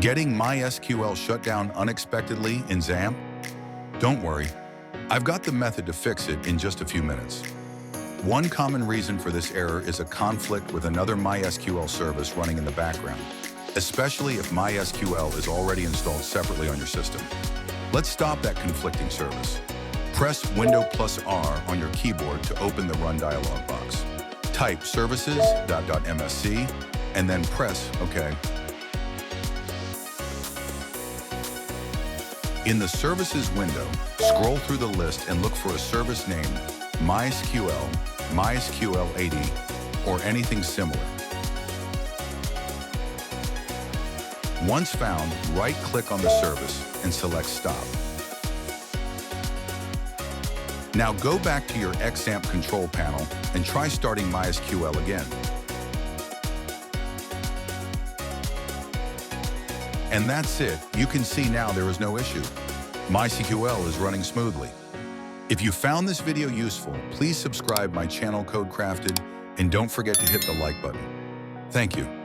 Getting MySQL shut down unexpectedly in XAMPP? Don't worry, I've got the method to fix it in just a few minutes. One common reason for this error is a conflict with another MySQL service running in the background, especially if MySQL is already installed separately on your system. Let's stop that conflicting service. Press Window+R on your keyboard to open the Run dialog box. Type services.msc and then press OK. In the Services window, scroll through the list and look for a service named MySQL, MySQL AD, or anything similar. Once found, right-click on the service and select Stop. Now go back to your XAMPP control panel and try starting MySQL again. And that's it. You can see now there is no issue. MySQL is running smoothly. If you found this video useful, please subscribe my channel Code Crafted and don't forget to hit the like button. Thank you.